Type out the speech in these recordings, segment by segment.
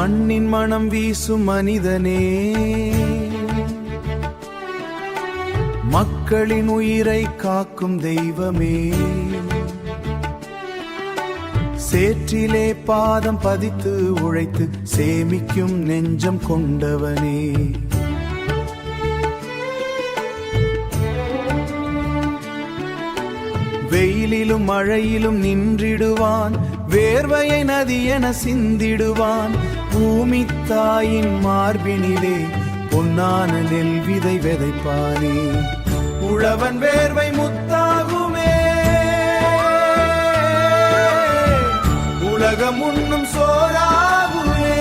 மண்ணின் மனம் வீசும் மனிதனே, மக்களின் உயிரை காக்கும் தெய்வமே, சேற்றிலே பாதம் பதித்து உழைத்து சேமிக்கும் நெஞ்சம் கொண்டவனே, வெயிலிலும் மழையிலும் நின்றிடுவான், வேர்வையை நதி என சிந்திடுவான், பூமி தாயின் மார்பினிலே பொன்னான நெல் விதை விதைப்பானே, உழவன் வேர்வை முத்தாகுமே, உலகம் உண்ணும் சோறாகுமே,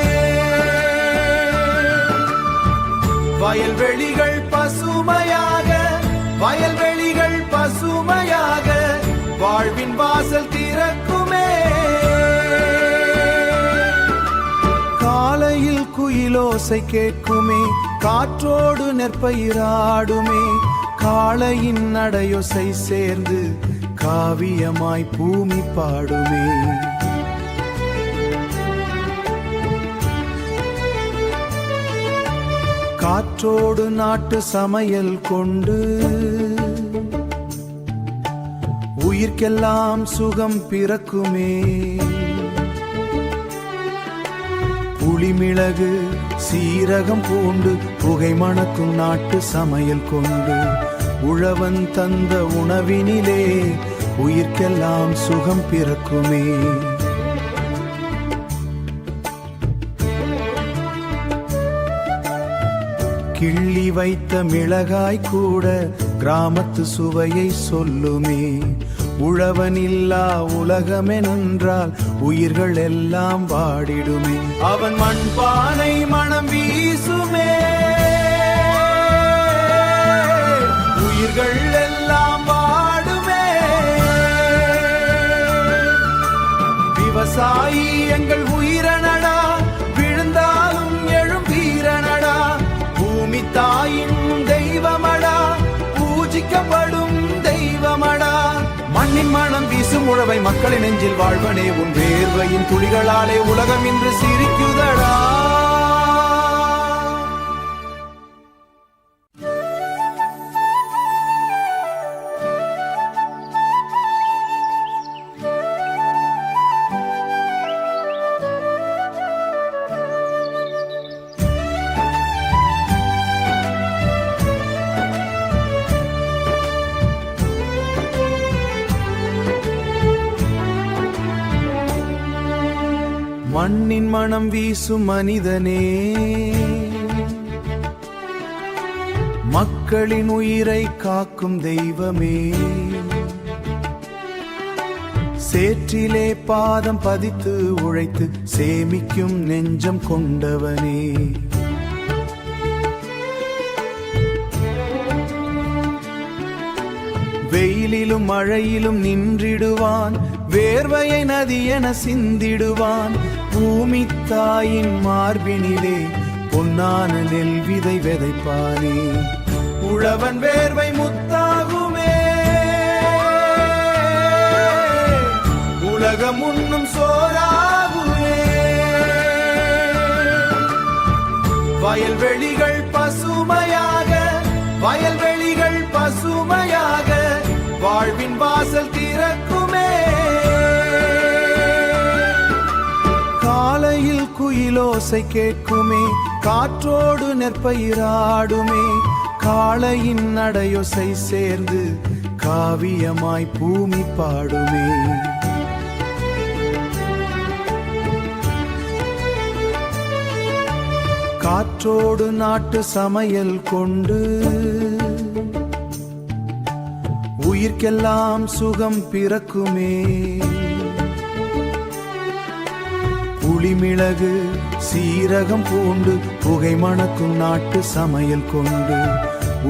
வயல்வெளிகள் பசுமையாக, வயல்வெளிகள் பசுமையாக, வாழ்வின் வாசல் திறக்குமே, காலையில் குயிலோசை கேட்குமே, காற்றோடு நெற்பயிராடுமே, காளையின் நடையொசை சேர்ந்து காவியமாய் பூமி பாடுமே, காற்றோடு நாட்டு சமையல் கொண்டு உயிர்க்கெல்லாம் சுகம் பிறக்குமே, புளிமிளகு சீரகம் பூண்டு புகை மணக்கும் நாட்டு சமையல் கொண்டு உழவன் தந்த உணவினிலே உயிர்க்கெல்லாம் சுகம் பிறக்குமே, கிள்ளி வைத்த மிளகாய் கூட கிராமத்து சுவையை சொல்லுமே, உழவனில்லா உலகமென்றால் உயிர்கள் எல்லாம் வாடிடுமே, அவன் மண்பானை மனம் வீசுமே, உயிர்கள் எல்லாம் வாடுமே, விவசாயி எங்கள் உயிரனடா, விழுந்தாலும் எழும் வீரனடா, பூமி தாயின் தெய்வமடா, பூஜிக்கப்படும் தெய்வமடா, மண்ணின் மனம் வீசும் உழவை மக்களின் நெஞ்சில் வாழ்வனே, உன் வேர்வையின் துளிகளாலே உலகம் இன்று சிரிக்குதடா. மண்ணின் மனம் வீசும் மனிதனே, மக்களின் உயிரை காக்கும் தெய்வமே, சேற்றிலே பாதம் பதித்து உழைத்து சேமிக்கும் நெஞ்சம் கொண்டவனே, வெயிலிலும் மழையிலும் நின்றிடுவான், வேர்வையை நதி என சிந்திடுவான், பூமி தாயின் மார்பினிலே பொன்னான நெல் விதை விதைப்பானே, உழவன் வேர்வை முத்தாகுமே, உலகம் உண்ணும் சோறாகுமே, வயல்வெளிகள் பசுமையாக, வயல்வெளிகள் பசுமையாக, வாழ்வின் வாசல் திறக்குமே, காலையில் குயிலோசை கேட்குமே, காற்றோடு நெற்பயிராடுமே, காளையின் நடையொசை சேர்ந்து காவியமாய் பூமி பாடுமே, காற்றோடு நாட்டு சமையல் கொண்டு உயிர்க்கெல்லாம் சுகம் பிறக்குமே, புளிமிளகு சீரகம் பூண்டு புகை மணக்கும் நாட்டு சமையல் கொண்டு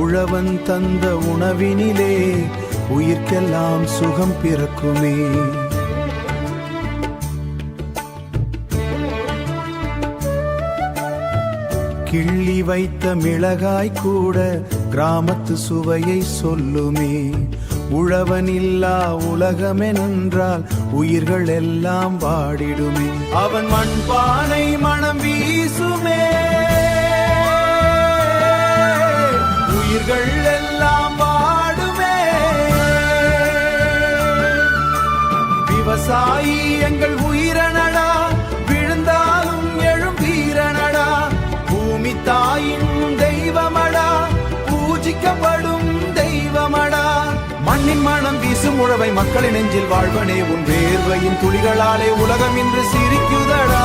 உழவன் தந்த உணவினிலே உயிர்க்கெல்லாம் சுகம் பிறக்குமே, கிள்ளி வைத்த மிளகாய் கூட கிராமத்து சுவையை சொல்லுமே, உழவனில்லா உலகமென்றால் உயிர்கள் எல்லாம் வாடிடுமே. அவன் மண்பானை மனம் வீசுமே, உயிர்கள் எல்லாம் வாடுமே. விவசாயி எங்கள் உயிரனடா, விழுந்தாலும் எழும் வீரனடா. பூமி தாயின் தெய்வமடா, பூஜிக்கப்படும் தெய்வமடா. மண்ணின் மனம் வீசும் உழவை மக்களின் நெஞ்சில் வாழ்வனே, உன் வேர்வையின் துளிகளாலே உலகம் இன்று சிரிக்குதடா.